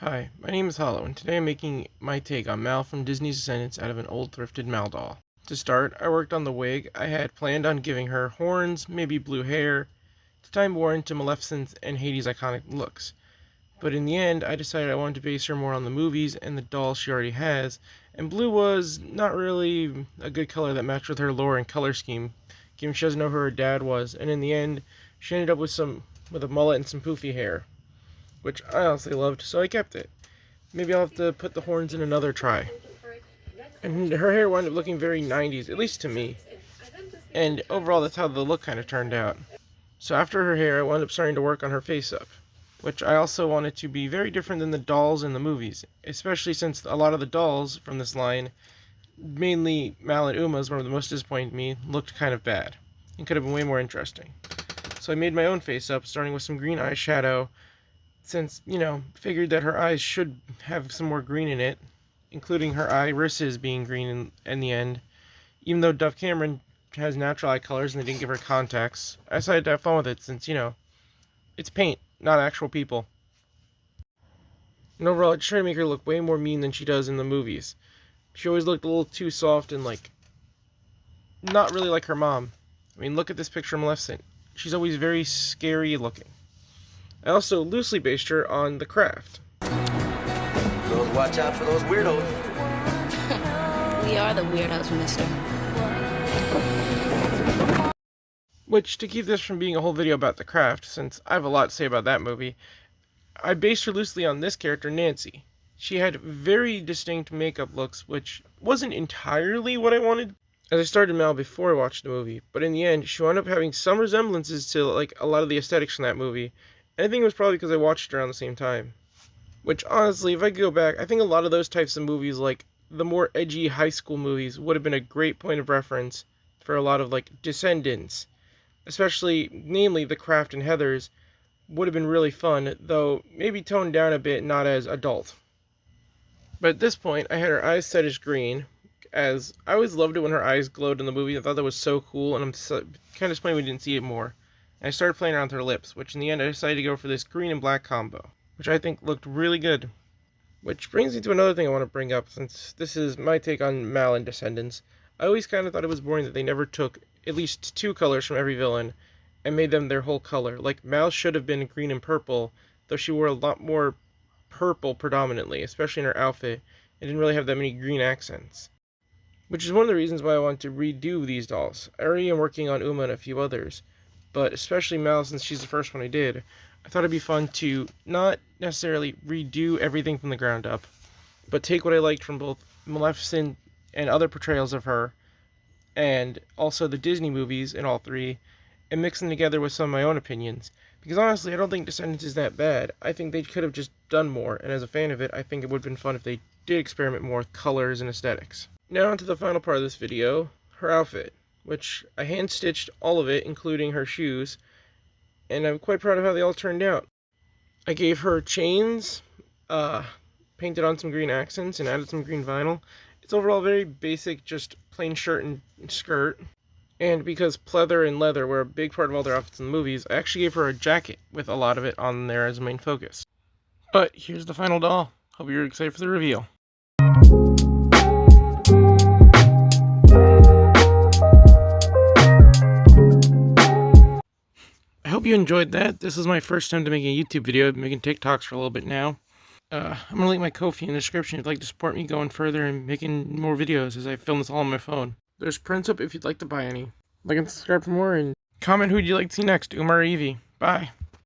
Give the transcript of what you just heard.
Hi, my name is Hollow, and today I'm making my take on Mal from Disney's Descendants out of an old thrifted Mal doll. To start, I worked on the wig. I had planned on giving her horns, maybe blue hair, to tie more into Maleficent's and Hades' iconic looks. But in the end, I decided I wanted to base her more on the movies and the dolls she already has, and blue was not really a good color that matched with her lore and color scheme, given she doesn't know who her dad was, and in the end, she ended up with a mullet and some poofy hair, which I honestly loved, so I kept it. Maybe I'll have to put the horns in another try. And her hair wound up looking very 90s, at least to me. And overall, that's how the look kind of turned out. So after her hair, I wound up starting to work on her face up, which I also wanted to be very different than the dolls in the movies, especially since a lot of the dolls from this line, mainly Mal and Uma's, one of the most disappointing to me, looked kind of bad and could have been way more interesting. So I made my own face up, starting with some green eyeshadow, since, figured that her eyes should have some more green in it, including her irises being green in the end. Even though Dove Cameron has natural eye colors and they didn't give her contacts, I decided to have fun with it since, it's paint, not actual people. And overall, I just tried to make her look way more mean than she does in the movies. She always looked a little too soft and, not really like her mom. I mean, look at this picture of Maleficent. She's always very scary looking. I also loosely based her on The Craft. Girls, watch out for those weirdos. We are the weirdos, mister. Which, to keep this from being a whole video about The Craft, since I have a lot to say about that movie, I based her loosely on this character, Nancy. She had very distinct makeup looks, which wasn't entirely what I wanted, as I started Mal before I watched the movie, but in the end, she wound up having some resemblances to, a lot of the aesthetics from that movie. I think it was probably because I watched it around the same time. Which, honestly, if I could go back, I think a lot of those types of movies, like the more edgy high school movies, would have been a great point of reference for a lot of, Descendants. Especially, namely, The Craft and Heathers would have been really fun, though maybe toned down a bit, not as adult. But at this point, I had her eyes set as green, as I always loved it when her eyes glowed in the movie. I thought that was so cool, and I'm kind of disappointed we didn't see it more. And I started playing around with her lips, which in the end I decided to go for this green and black combo, which I think looked really good. Which brings me to another thing I want to bring up, since this is my take on Mal and Descendants. I always kind of thought it was boring that they never took at least two colors from every villain and made them their whole color. Like, Mal should have been green and purple, though she wore a lot more purple predominantly, especially in her outfit, and didn't really have that many green accents. Which is one of the reasons why I want to redo these dolls. I already am working on Uma and a few others, but especially Mal, since she's the first one I did, I thought it'd be fun to not necessarily redo everything from the ground up, but take what I liked from both Maleficent and other portrayals of her, and also the Disney movies in all three, and mix them together with some of my own opinions. Because honestly, I don't think Descendants is that bad. I think they could have just done more, and as a fan of it, I think it would have been fun if they did experiment more with colors and aesthetics. Now on to the final part of this video, her outfit, which I hand-stitched all of it, including her shoes, and I'm quite proud of how they all turned out. I gave her chains, painted on some green accents, and added some green vinyl. It's overall very basic, just plain shirt and skirt. And because pleather and leather were a big part of all their outfits in the movies, I actually gave her a jacket with a lot of it on there as a main focus. But here's the final doll. Hope you're excited for the reveal. I hope you enjoyed that. This is my first time to make a YouTube video. I've been making TikToks for a little bit now. I'm going to link my Kofi in the description if you'd like to support me going further and making more videos as I film this all on my phone. There's prints up if you'd like to buy any. Like and subscribe for more, and comment who you'd like to see next, Uma or Evie. Bye.